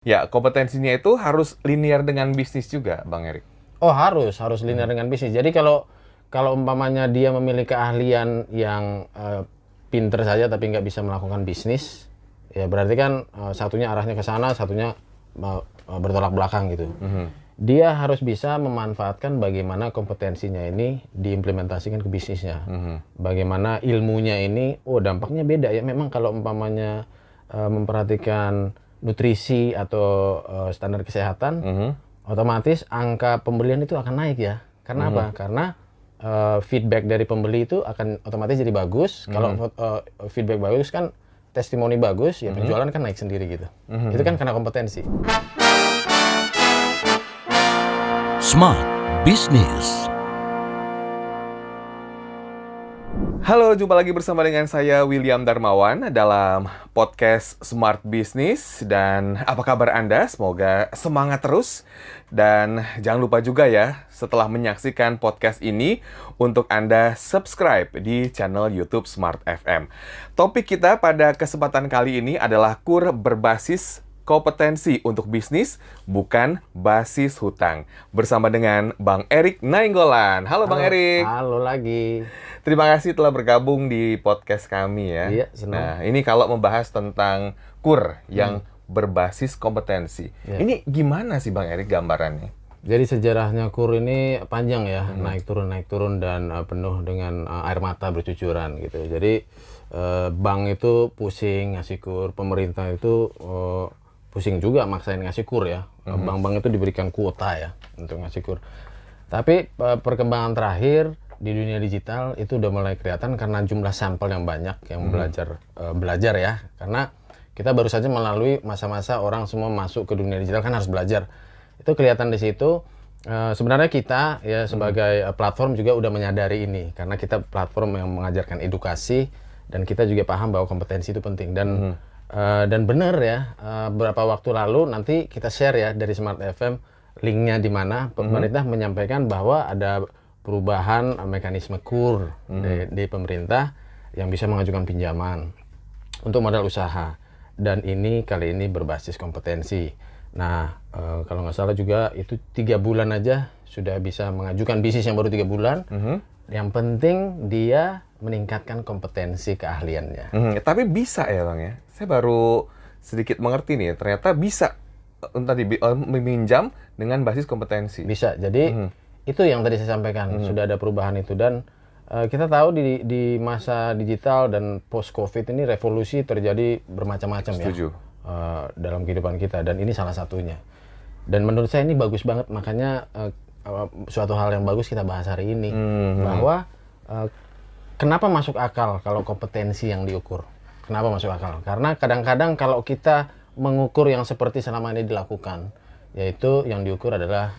Ya, kompetensinya itu harus linear dengan bisnis juga, Bang Erik. Oh harus linear dengan bisnis. Jadi kalau umpamanya dia memiliki keahlian yang pinter saja tapi nggak bisa melakukan bisnis, ya berarti kan satunya arahnya ke sana, satunya bertolak belakang gitu. Dia harus bisa memanfaatkan bagaimana kompetensinya ini diimplementasikan ke bisnisnya. Bagaimana ilmunya ini, dampaknya beda ya. Memang kalau umpamanya memperhatikan nutrisi atau standar kesehatan, otomatis angka pembelian itu akan naik ya. Karena apa? Karena feedback dari pembeli itu akan otomatis jadi bagus. Kalau feedback bagus kan, testimoni bagus, ya penjualan kan naik sendiri gitu. Itu kan karena kompetensi. Smart Business. Halo, jumpa lagi bersama dengan saya William Darmawan dalam podcast Smart Business. Dan apa kabar Anda? Semoga semangat terus. Dan jangan lupa juga ya, setelah menyaksikan podcast ini, untuk Anda subscribe di channel YouTube Smart FM. Topik kita pada kesempatan kali ini adalah KUR berbasis kompetensi untuk bisnis, bukan basis hutang. Bersama dengan Bang Erik Nainggolan. Halo Bang Erik. Halo lagi. Terima kasih telah bergabung di podcast kami ya. Iya, senang. Nah, ini kalau membahas tentang KUR yang berbasis kompetensi. Iya. Ini gimana sih Bang Erik gambarannya? Jadi sejarahnya KUR ini panjang ya, naik turun dan penuh dengan air mata bercucuran gitu. Jadi bank itu pusing ngasih KUR, pemerintah itu pusing juga maksain ngasih KUR ya. Bank-bank itu diberikan kuota ya untuk ngasih KUR. Tapi perkembangan terakhir di dunia digital itu udah mulai kelihatan karena jumlah sampel yang banyak yang belajar ya. Karena kita baru saja melalui masa-masa orang semua masuk ke dunia digital kan harus belajar. Itu kelihatan di situ. Sebenarnya kita ya sebagai platform juga udah menyadari ini karena kita platform yang mengajarkan edukasi dan kita juga paham bahwa kompetensi itu penting dan benar ya, beberapa waktu lalu nanti kita share ya dari Smart FM linknya di mana pemerintah menyampaikan bahwa ada perubahan mekanisme KUR di pemerintah yang bisa mengajukan pinjaman untuk modal usaha, dan ini kali ini berbasis kompetensi. Nah, kalau nggak salah juga itu 3 bulan aja sudah bisa mengajukan bisnis yang baru 3 bulan. Yang penting dia meningkatkan kompetensi keahliannya. Tapi bisa ya Bang ya? Saya baru sedikit mengerti nih, ternyata bisa tadi meminjam dengan basis kompetensi. Bisa, jadi itu yang tadi saya sampaikan, sudah ada perubahan itu. Dan kita tahu di masa digital dan post-COVID ini revolusi terjadi bermacam-macam ya dalam kehidupan kita, dan ini salah satunya. Dan menurut saya ini bagus banget, makanya suatu hal yang bagus kita bahas hari ini, bahwa kenapa masuk akal kalau kompetensi yang diukur. Kenapa masuk akal? Karena kadang-kadang kalau kita mengukur yang seperti selama ini dilakukan, yaitu yang diukur adalah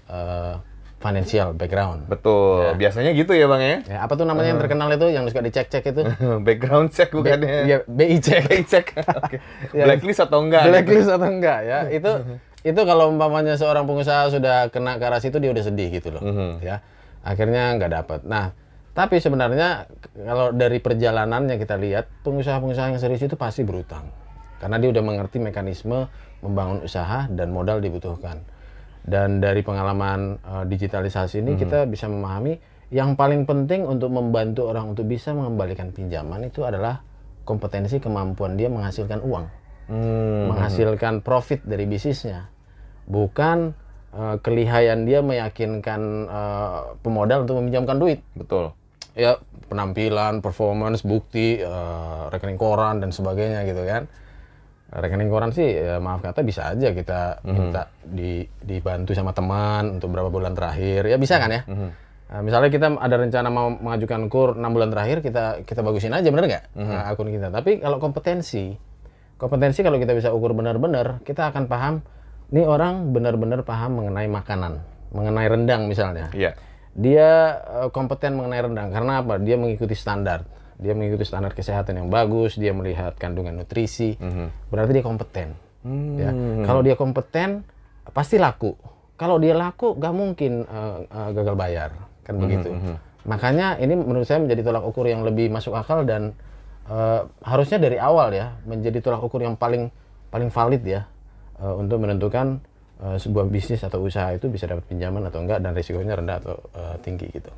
financial background. Betul, Ya. biasanya gitu ya Bang ya? Ya, apa tuh namanya yang terkenal itu, yang suka dicek-cek itu? Background check bukannya? Ya, BI check. BI check. Oke. Ya. Blacklist atau enggak? Blacklist atau enggak ya? Itu kalau umpamanya seorang pengusaha sudah kena ke arah situ, dia udah sedih gitu loh. Ya. Akhirnya nggak dapat. Nah, tapi sebenarnya kalau dari perjalanannya kita lihat, pengusaha-pengusaha yang serius itu pasti berutang. Karena dia udah mengerti mekanisme membangun usaha dan modal dibutuhkan. Dan dari pengalaman digitalisasi ini kita bisa memahami yang paling penting untuk membantu orang untuk bisa mengembalikan pinjaman itu adalah kompetensi, kemampuan dia menghasilkan uang. Menghasilkan profit dari bisnisnya. Bukan kelihayan dia meyakinkan pemodal untuk meminjamkan duit. Betul. Ya, penampilan, performance, bukti, rekening koran dan sebagainya gitu kan. Rekening koran sih ya, maaf kata bisa aja kita minta dibantu sama teman untuk berapa bulan terakhir, ya bisa kan ya. Misalnya kita ada rencana mau mengajukan KUR 6 bulan terakhir, kita bagusin aja, bener nggak akun kita. Tapi kalau kompetensi kalau kita bisa ukur benar-benar, kita akan paham nih orang benar-benar paham mengenai makanan, mengenai rendang misalnya. Iya. Dia kompeten mengenai rendang karena apa? Dia mengikuti standar. Dia mengikuti standar kesehatan yang bagus, dia melihat kandungan nutrisi. Berarti dia kompeten. Ya. Kalau dia kompeten, pasti laku. Kalau dia laku, nggak mungkin gagal bayar. Kan begitu. Makanya ini menurut saya menjadi tolak ukur yang lebih masuk akal dan harusnya dari awal ya menjadi tolak ukur yang paling valid ya. untuk menentukan sebuah bisnis atau usaha itu bisa dapat pinjaman atau enggak dan risikonya rendah atau tinggi gitu.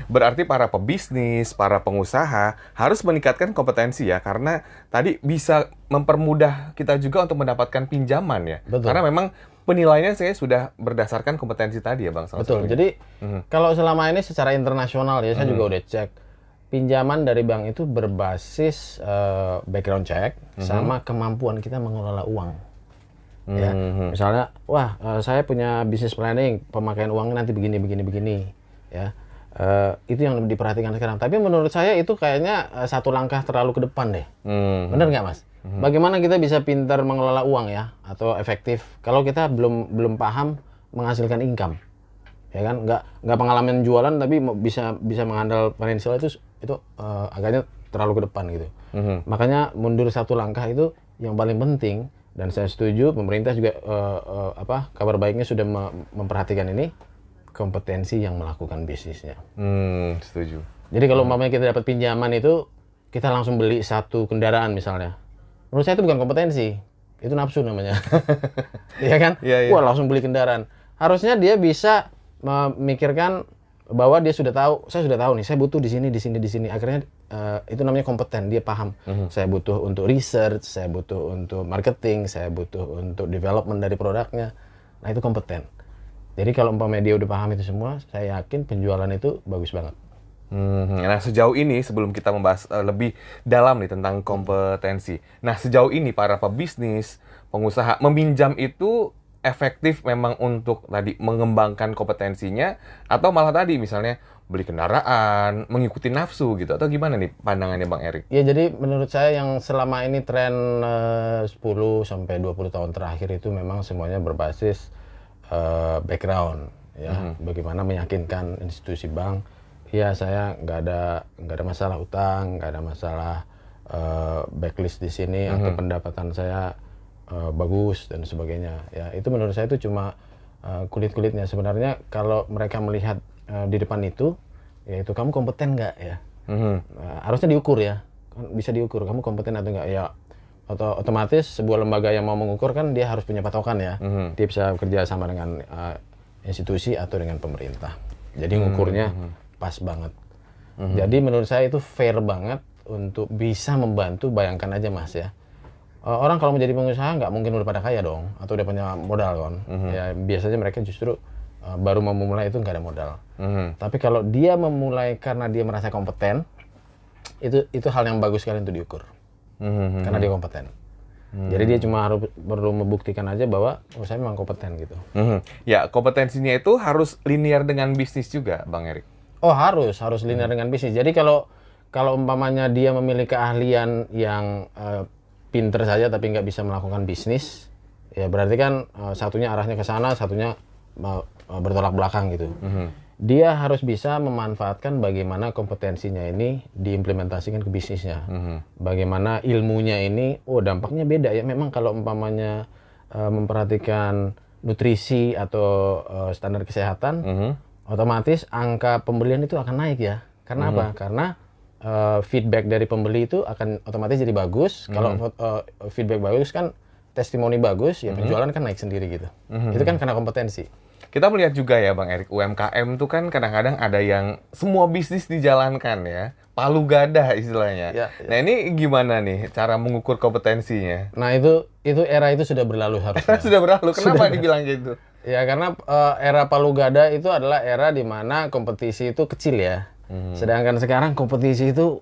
Berarti para pebisnis, para pengusaha harus meningkatkan kompetensi ya, karena tadi bisa mempermudah kita juga untuk mendapatkan pinjaman ya. Betul. Karena memang penilaiannya saya sudah berdasarkan kompetensi tadi ya Bang. Betul. Jadi kalau selama ini secara internasional ya saya juga udah cek pinjaman dari bank itu berbasis background check sama kemampuan kita mengelola uang. Ya, misalnya, saya punya business planning, pemakaian uangnya nanti begini, ya. Itu yang diperhatikan sekarang. Tapi menurut saya itu kayaknya satu langkah terlalu ke depan deh. Bener nggak, Mas? Bagaimana kita bisa pintar mengelola uang ya, atau efektif kalau kita belum paham menghasilkan income, ya kan? Nggak pengalaman jualan tapi bisa menghandle financial itu agaknya terlalu ke depan gitu. Makanya mundur satu langkah itu yang paling penting. Dan saya setuju pemerintah juga kabar baiknya sudah memperhatikan ini kompetensi yang melakukan bisnisnya. Setuju. Jadi kalau umpamanya kita dapat pinjaman itu kita langsung beli satu kendaraan misalnya. Menurut saya itu bukan kompetensi, itu nafsu namanya. Iya kan? Iya, iya. Wah langsung beli kendaraan. Harusnya dia bisa memikirkan bahwa dia sudah tahu, saya sudah tahu nih, saya butuh di sini. Akhirnya itu namanya kompeten, dia paham. Saya butuh untuk research, saya butuh untuk marketing, saya butuh untuk development dari produknya. Nah itu kompeten. Jadi kalau umpamanya dia udah paham itu semua, saya yakin penjualan itu bagus banget. Nah sejauh ini sebelum kita membahas lebih dalam nih tentang kompetensi. Nah sejauh ini para pebisnis, pengusaha meminjam itu efektif memang untuk tadi mengembangkan kompetensinya atau malah tadi misalnya beli kendaraan, mengikuti nafsu gitu atau gimana nih pandangannya Bang Erik? Ya jadi menurut saya yang selama ini tren 10 sampai 20 tahun terakhir itu memang semuanya berbasis background ya. Bagaimana meyakinkan institusi bank, ya saya nggak ada masalah utang, nggak ada masalah backlist di sini atau pendapatan saya bagus dan sebagainya. Ya itu menurut saya itu cuma kulit-kulitnya. Sebenarnya kalau mereka melihat di depan itu, yaitu kamu kompeten nggak ya? Harusnya diukur ya, kan bisa diukur kamu kompeten atau nggak ya. Otomatis sebuah lembaga yang mau mengukur kan dia harus punya patokan ya. Dia bisa bekerja sama dengan institusi atau dengan pemerintah. Jadi ngukurnya pas banget. Jadi menurut saya itu fair banget untuk bisa membantu. Bayangkan aja Mas ya. Orang kalau menjadi pengusaha nggak mungkin udah pada kaya dong, atau udah punya modal kan. Ya biasanya mereka justru baru mau memulai itu nggak ada modal. Tapi kalau dia memulai karena dia merasa kompeten, itu hal yang bagus sekali untuk diukur. Karena dia kompeten. Jadi dia cuma perlu membuktikan aja bahwa saya memang kompeten gitu. Ya kompetensinya itu harus linear dengan bisnis juga Bang Erik. Oh harus linear dengan bisnis. Jadi kalau umpamanya dia memiliki keahlian yang pinter saja tapi nggak bisa melakukan bisnis, ya berarti kan satunya arahnya ke sana, satunya bertolak belakang gitu. Dia harus bisa memanfaatkan bagaimana kompetensinya ini diimplementasikan ke bisnisnya. Bagaimana ilmunya ini, dampaknya beda ya. Memang kalau umpamanya memperhatikan nutrisi atau standar kesehatan, otomatis angka pembelian itu akan naik ya. Karena apa? Karena feedback dari pembeli itu akan otomatis jadi bagus. Kalau feedback bagus kan, testimoni bagus, ya penjualan kan naik sendiri gitu. Itu kan karena kompetensi. Kita melihat juga ya Bang Erik, UMKM tuh kan kadang-kadang ada yang semua bisnis dijalankan ya, palu gada istilahnya. Ya. Nah ini gimana nih cara mengukur kompetensinya? Nah itu era itu sudah berlalu harusnya. Sudah berlalu, kenapa dibilang gitu? Ya karena era palu gada itu adalah era di mana kompetisi itu kecil ya. Sedangkan sekarang kompetisi itu,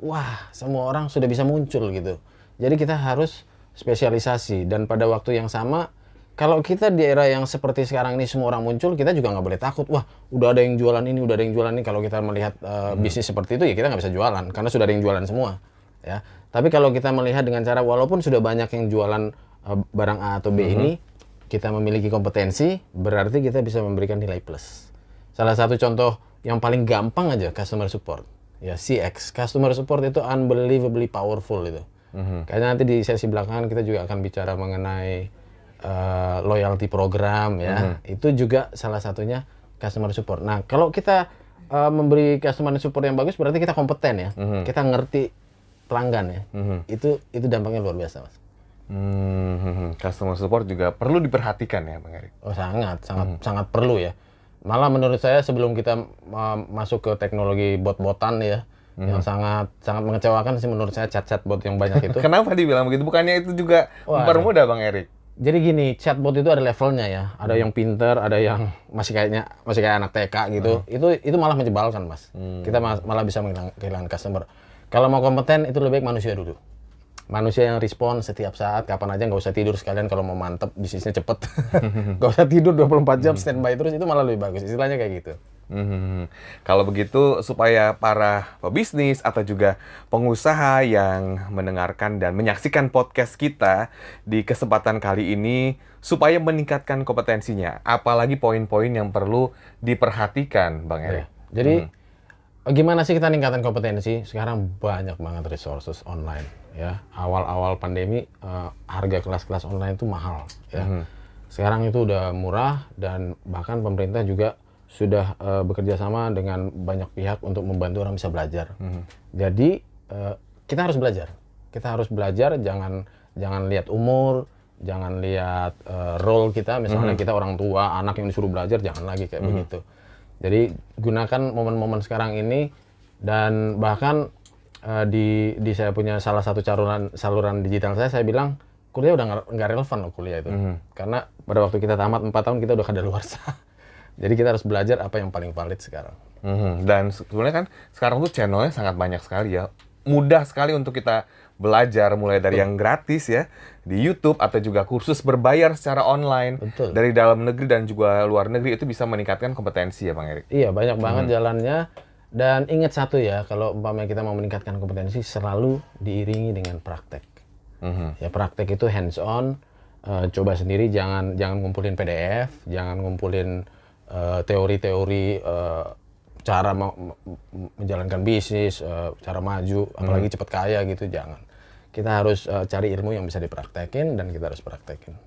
semua orang sudah bisa muncul gitu. Jadi kita harus spesialisasi dan pada waktu yang sama, kalau kita di era yang seperti sekarang ini semua orang muncul, kita juga nggak boleh takut. Udah ada yang jualan ini, udah ada yang jualan ini. Kalau kita melihat bisnis seperti itu, ya kita nggak bisa jualan karena sudah ada yang jualan semua. Ya. Tapi kalau kita melihat dengan cara walaupun sudah banyak yang jualan barang A atau B ini, kita memiliki kompetensi, berarti kita bisa memberikan nilai plus. Salah satu contoh yang paling gampang aja customer support. Ya CX, customer support itu unbelievably powerful itu. Kayaknya nanti di sesi belakangan kita juga akan bicara mengenai loyalty program ya. Itu juga salah satunya customer support. Nah, kalau kita memberi customer support yang bagus berarti kita kompeten ya. Kita ngerti pelanggan ya. Itu dampaknya luar biasa, Mas. Customer support juga perlu diperhatikan ya, Bang Erik? Oh sangat perlu ya. Malah menurut saya sebelum kita masuk ke teknologi bot-botan ya, yang sangat mengecewakan sih menurut saya chatbot yang banyak itu. Kenapa dibilang begitu? Bukannya itu juga mempermudah, Bang Erik? Jadi gini, chatbot itu ada levelnya ya. Ada yang pinter, ada yang masih kayak anak TK gitu. Itu malah menyebalkan, Mas. Kita malah bisa kehilangan customer. Kalau mau kompeten itu lebih baik manusia dulu. Manusia yang respon setiap saat, kapan aja, nggak usah tidur sekalian kalau mau mantep, bisnisnya cepet. Nggak usah tidur 24 jam, standby terus, itu malah lebih bagus. Istilahnya kayak gitu. Kalau begitu, supaya para pebisnis atau juga pengusaha yang mendengarkan dan menyaksikan podcast kita di kesempatan kali ini, supaya meningkatkan kompetensinya, apalagi poin-poin yang perlu diperhatikan, Bang Erik? Jadi, gimana sih kita ningkatin kompetensi? Sekarang banyak banget resources online. Ya, awal-awal pandemi harga kelas-kelas online itu mahal ya. Sekarang itu udah murah dan bahkan pemerintah juga sudah bekerja sama dengan banyak pihak untuk membantu orang bisa belajar. Jadi kita harus belajar. Kita harus belajar, jangan lihat umur, jangan lihat role kita, misalnya kita orang tua, anak yang disuruh belajar, jangan lagi kayak begitu. Jadi gunakan momen-momen sekarang ini dan bahkan di saya punya salah satu saluran digital saya bilang kuliah udah nggak relevan loh kuliah itu. Karena pada waktu kita tamat 4 tahun kita udah kadaluarsa. Jadi kita harus belajar apa yang paling valid sekarang. Dan sebenarnya kan sekarang tuh channelnya sangat banyak sekali ya. Mudah sekali untuk kita belajar mulai dari yang gratis ya di YouTube atau juga kursus berbayar secara online. Betul. Dari dalam negeri dan juga luar negeri itu bisa meningkatkan kompetensi ya, Bang Erik. Iya, banyak banget jalannya. Dan ingat satu ya, kalau umpamanya kita mau meningkatkan kompetensi selalu diiringi dengan praktek. Ya praktek itu hands on, coba sendiri, jangan ngumpulin PDF, jangan ngumpulin teori-teori cara menjalankan bisnis, cara maju, apalagi cepat kaya gitu, jangan. Kita harus cari ilmu yang bisa dipraktekin dan kita harus praktekin.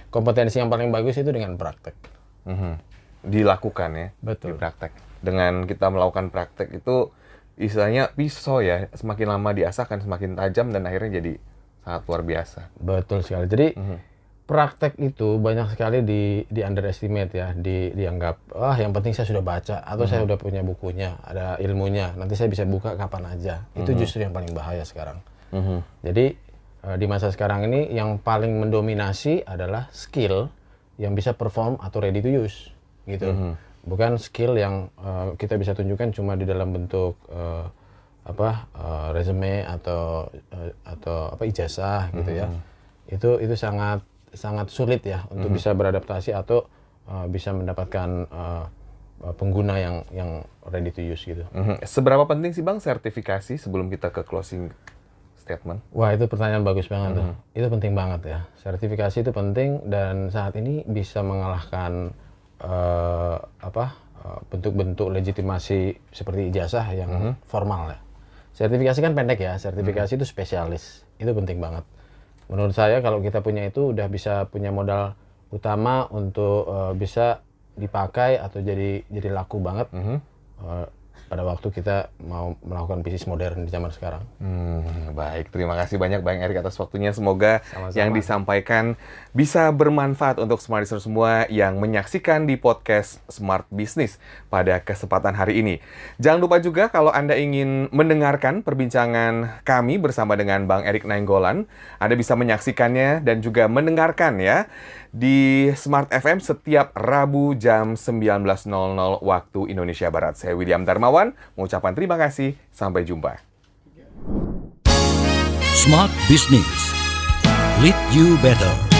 Kompetensi yang paling bagus itu dengan praktek. Dilakukan ya, Betul. di praktek. Dengan kita melakukan praktek itu istilahnya pisau ya, semakin lama diasah akan semakin tajam dan akhirnya jadi sangat luar biasa. Betul sekali. Jadi praktek itu banyak sekali di underestimate ya, dianggap yang penting saya sudah baca atau saya sudah punya bukunya, ada ilmunya, nanti saya bisa buka kapan aja. Itu justru yang paling bahaya sekarang. Jadi di masa sekarang ini yang paling mendominasi adalah skill yang bisa perform atau ready to use gitu. Bukan skill yang kita bisa tunjukkan cuma di dalam bentuk resume atau ijazah gitu ya. Itu sangat sulit ya untuk bisa beradaptasi atau bisa mendapatkan pengguna yang ready to use gitu. Seberapa penting sih, Bang, sertifikasi sebelum kita ke closing statement? Wah, itu pertanyaan bagus banget tuh. Itu penting banget ya. Sertifikasi itu penting dan saat ini bisa mengalahkan bentuk-bentuk legitimasi seperti ijazah yang formal ya. Sertifikasi kan pendek ya, sertifikasi itu spesialis, itu penting banget. Menurut saya kalau kita punya itu udah bisa punya modal utama untuk bisa dipakai atau jadi laku banget pada waktu kita mau melakukan bisnis modern di zaman sekarang. Baik, terima kasih banyak Bang Erik atas waktunya. Semoga Sama-sama. yang disampaikan bisa bermanfaat untuk Smart Listener semua yang menyaksikan di podcast Smart Business pada kesempatan hari ini. Jangan lupa juga kalau Anda ingin mendengarkan perbincangan kami bersama dengan Bang Erik Nainggolan, Anda bisa menyaksikannya dan juga mendengarkan ya di Smart FM setiap Rabu jam 19.00 waktu Indonesia Barat. Saya William Darmawan, mengucapkan terima kasih. Sampai jumpa. Smart Business. Lead you better.